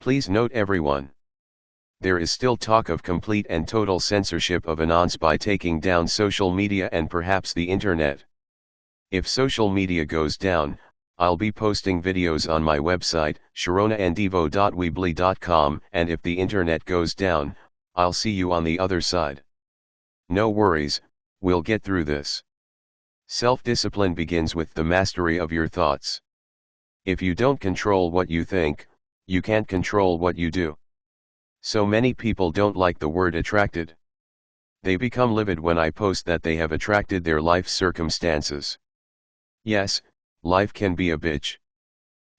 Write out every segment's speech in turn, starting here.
Please note everyone. There is still talk of complete and total censorship of anons by taking down social media and perhaps the internet. If social media goes down, I'll be posting videos on my website, sharonaandivo.weebly.com, and if the internet goes down, I'll see you on the other side. No worries, we'll get through this. Self-discipline begins with the mastery of your thoughts. If you don't control what you think, you can't control what you do. So many people don't like the word attracted. They become livid when I post that they have attracted their life circumstances. Yes, life can be a bitch.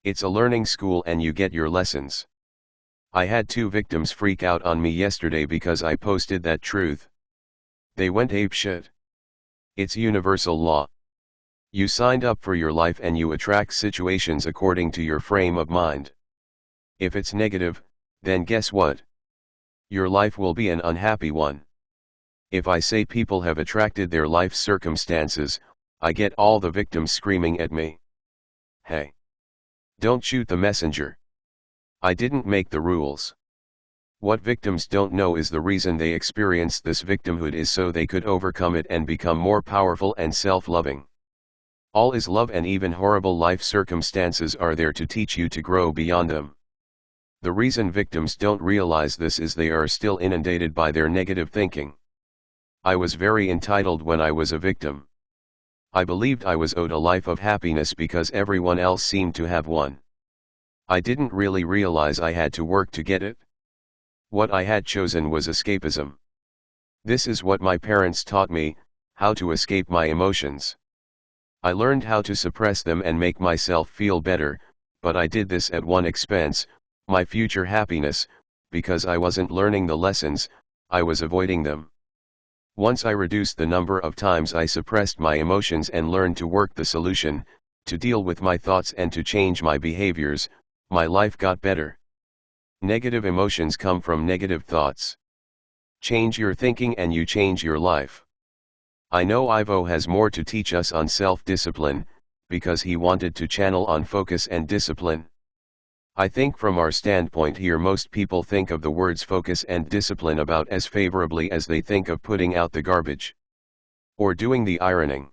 It's a learning school and you get your lessons. I had 2 victims freak out on me yesterday because I posted that truth. They went apeshit. It's universal law. You signed up for your life and you attract situations according to your frame of mind. If it's negative, then guess what? Your life will be an unhappy one. If I say people have attracted their life circumstances, I get all the victims screaming at me. Hey! Don't shoot the messenger. I didn't make the rules. What victims don't know is the reason they experienced this victimhood is so they could overcome it and become more powerful and self-loving. All is love, and even horrible life circumstances are there to teach you to grow beyond them. The reason victims don't realize this is they are still inundated by their negative thinking. I was very entitled when I was a victim. I believed I was owed a life of happiness because everyone else seemed to have one. I didn't really realize I had to work to get it. What I had chosen was escapism. This is what my parents taught me, how to escape my emotions. I learned how to suppress them and make myself feel better, but I did this at one expense, my future happiness, because I wasn't learning the lessons, I was avoiding them. Once I reduced the number of times I suppressed my emotions and learned to work the solution, to deal with my thoughts and to change my behaviors, my life got better. Negative emotions come from negative thoughts. Change your thinking and you change your life. I know Ivo has more to teach us on self-discipline, because he wanted to channel on focus and discipline. I think from our standpoint here most people think of the words focus and discipline about as favorably as they think of putting out the garbage. Or doing the ironing.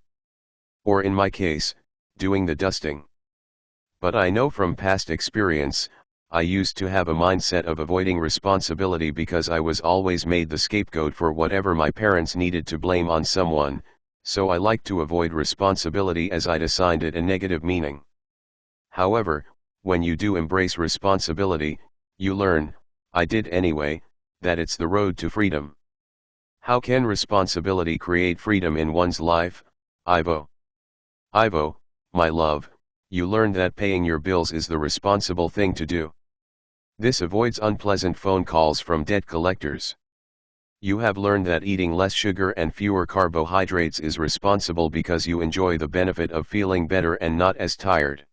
Or in my case, doing the dusting. But I know from past experience, I used to have a mindset of avoiding responsibility because I was always made the scapegoat for whatever my parents needed to blame on someone, so I liked to avoid responsibility as I'd assigned it a negative meaning. However, when you do embrace responsibility, you learn, I did anyway, that it's the road to freedom. How can responsibility create freedom in one's life, Ivo? Ivo, my love, you learn that paying your bills is the responsible thing to do. This avoids unpleasant phone calls from debt collectors. You have learned that eating less sugar and fewer carbohydrates is responsible because you enjoy the benefit of feeling better and not as tired.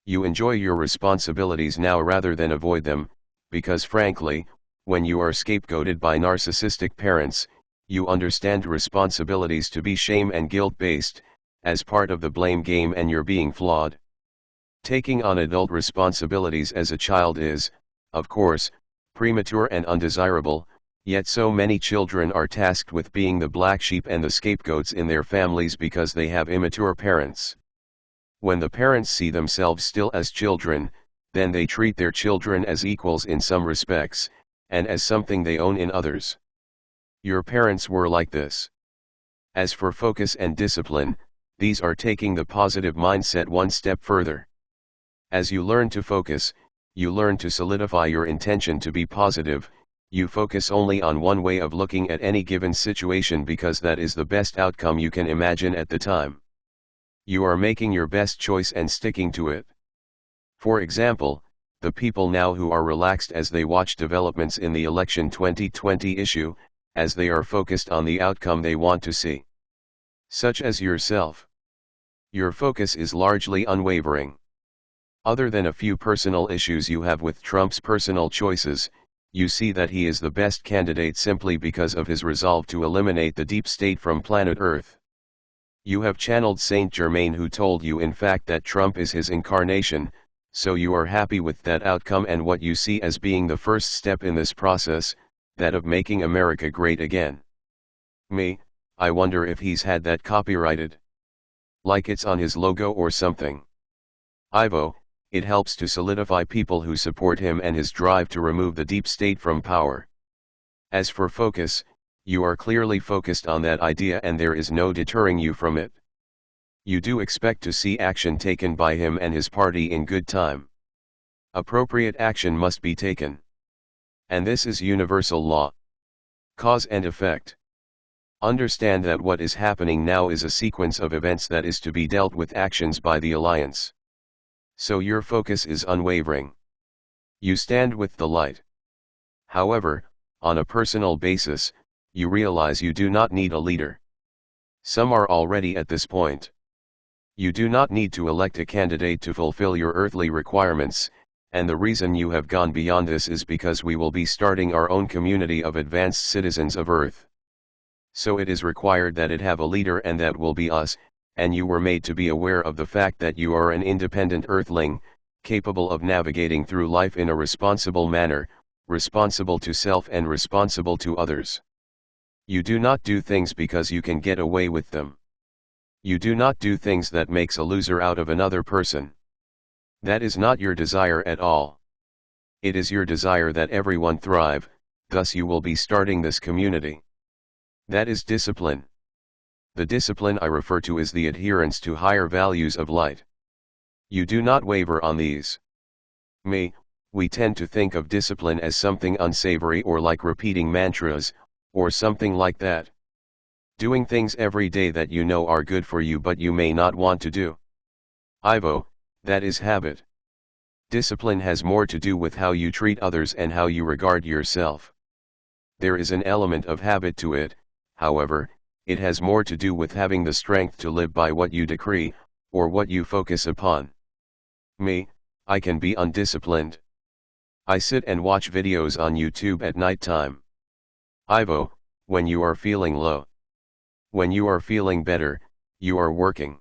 You enjoy your responsibilities now rather than avoid them, because frankly, when you are scapegoated by narcissistic parents, you understand responsibilities to be shame and guilt-based, as part of the blame game, and you're being flawed. Taking on adult responsibilities as a child is, of course, premature and undesirable, yet so many children are tasked with being the black sheep and the scapegoats in their families because they have immature parents. When the parents see themselves still as children, then they treat their children as equals in some respects, and as something they own in others. Your parents were like this. As for focus and discipline, these are taking the positive mindset one step further. As you learn to focus, you learn to solidify your intention to be positive. You focus only on one way of looking at any given situation because that is the best outcome you can imagine at the time. You are making your best choice and sticking to it. For example, the people now who are relaxed as they watch developments in the election 2020 issue, as they are focused on the outcome they want to see. Such as yourself. Your focus is largely unwavering. Other than a few personal issues you have with Trump's personal choices, you see that he is the best candidate simply because of his resolve to eliminate the deep state from planet Earth. You have channeled Saint Germaine, who told you in fact that Trump is his incarnation, So you are happy with that outcome and what you see as being the first step in this process, that of making America great again. Me, I wonder if he's had that copyrighted. Like it's on his logo or something. Ivo, it helps to solidify people who support him and his drive to remove the deep state from power. As for focus, you are clearly focused on that idea and there is no deterring you from it. You do expect to see action taken by him and his party in good time. Appropriate action must be taken. And this is universal law. Cause and effect. Understand that what is happening now is a sequence of events that is to be dealt with actions by the Alliance. So your focus is unwavering. You stand with the light. However, on a personal basis, you realize you do not need a leader. Some are already at this point. You do not need to elect a candidate to fulfill your earthly requirements, and the reason you have gone beyond this is because we will be starting our own community of advanced citizens of Earth. So it is required that it have a leader and that will be us, and you were made to be aware of the fact that you are an independent earthling, capable of navigating through life in a responsible manner, responsible to self and responsible to others. You do not do things because you can get away with them. You do not do things that makes a loser out of another person. That is not your desire at all. It is your desire that everyone thrive, thus you will be starting this community. That is discipline. The discipline I refer to is the adherence to higher values of light. You do not waver on these. Me, we tend to think of discipline as something unsavory or like repeating mantras, or something like that. Doing things every day that you know are good for you but you may not want to do. Ivo, that is habit. Discipline has more to do with how you treat others and how you regard yourself. There is an element of habit to it, however, it has more to do with having the strength to live by what you decree, or what you focus upon. Me, I can be undisciplined. I sit and watch videos on YouTube at night time. Ivo, when you are feeling low. When you are feeling better, you are working.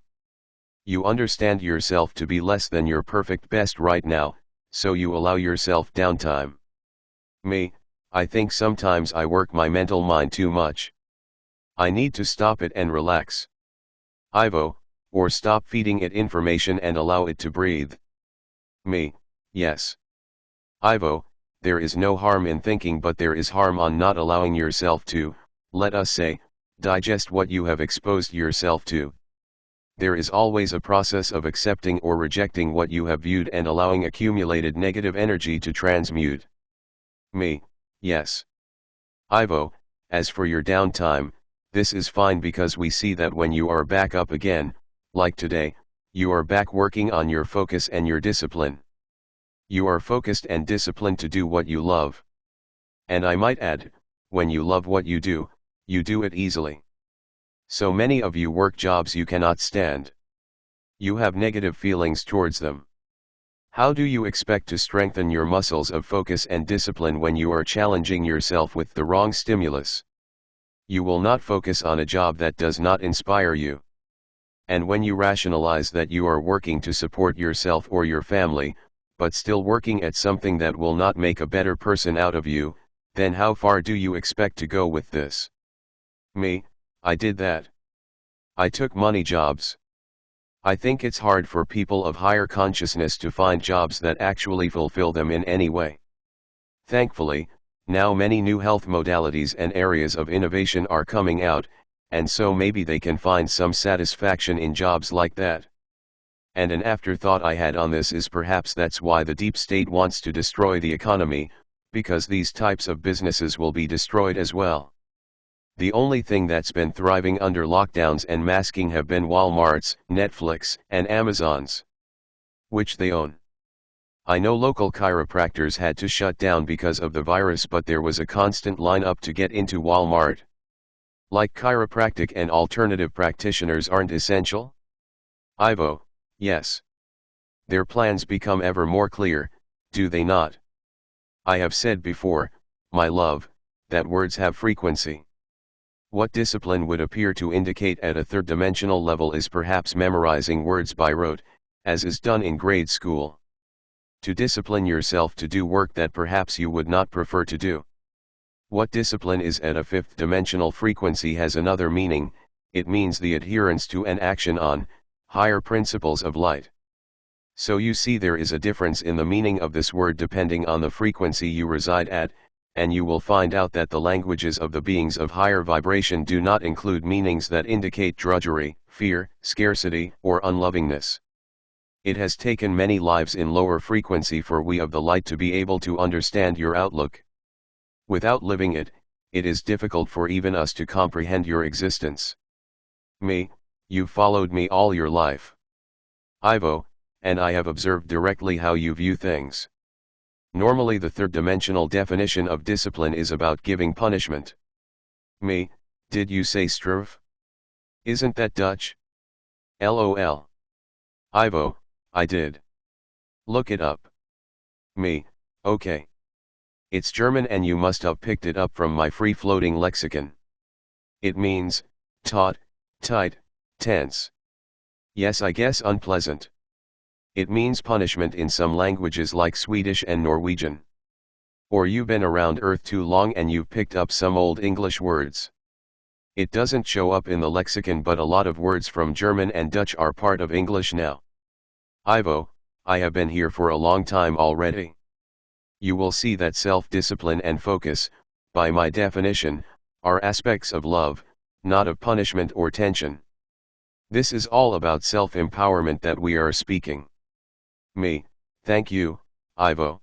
You understand yourself to be less than your perfect best right now, so you allow yourself downtime. Me, I think sometimes I work my mental mind too much. I need to stop it and relax. Ivo, or stop feeding it information and allow it to breathe. Me, yes. Ivo, there is no harm in thinking but there is harm on not allowing yourself to, let us say, digest what you have exposed yourself to. There is always a process of accepting or rejecting what you have viewed and allowing accumulated negative energy to transmute. Me, yes. Ivo, as for your downtime, this is fine because we see that when you are back up again, like today, you are back working on your focus and your discipline. You are focused and disciplined to do what you love. And I might add, when you love what you do it easily. So many of you work jobs you cannot stand. You have negative feelings towards them. How do you expect to strengthen your muscles of focus and discipline when you are challenging yourself with the wrong stimulus? You will not focus on a job that does not inspire you. And when you rationalize that you are working to support yourself or your family, but still working at something that will not make a better person out of you, then how far do you expect to go with this? Me, I did that. I took money jobs. I think it's hard for people of higher consciousness to find jobs that actually fulfill them in any way. Thankfully, now many new health modalities and areas of innovation are coming out, and so maybe they can find some satisfaction in jobs like that. And an afterthought I had on this is perhaps that's why the deep state wants to destroy the economy, because these types of businesses will be destroyed as well. The only thing that's been thriving under lockdowns and masking have been Walmarts, Netflix, and Amazons, which they own. I know local chiropractors had to shut down because of the virus, but there was a constant line-up to get into Walmart. Like chiropractic and alternative practitioners aren't essential? Ivo, yes. Their plans become ever more clear, do they not? I have said before, my love, that words have frequency. What discipline would appear to indicate at a third-dimensional level is perhaps memorizing words by rote, as is done in grade school. To discipline yourself to do work that perhaps you would not prefer to do. What discipline is at a fifth dimensional frequency has another meaning. It means the adherence to and action on higher principles of light. So you see there is a difference in the meaning of this word depending on the frequency you reside at, and you will find out that the languages of the beings of higher vibration do not include meanings that indicate drudgery, fear, scarcity, or unlovingness. It has taken many lives in lower frequency for we of the light to be able to understand your outlook. Without living it, it is difficult for even us to comprehend your existence. You've followed me all your life. Ivo, and I have observed directly how you view things. Normally the third-dimensional definition of discipline is about giving punishment. Did you say straf? Isn't that Dutch? LOL. Ivo, I did. Look it up. Okay. It's German and you must have picked it up from my free-floating lexicon. It means, taut, tight, tense. Yes, I guess unpleasant. It means punishment in some languages like Swedish and Norwegian. Or you've been around Earth too long and you've picked up some old English words. It doesn't show up in the lexicon, but a lot of words from German and Dutch are part of English now. Ivo, I have been here for a long time already. You will see that self-discipline and focus, by my definition, are aspects of love, not of punishment or tension. This is all about self-empowerment that we are speaking. Thank you, Ivo.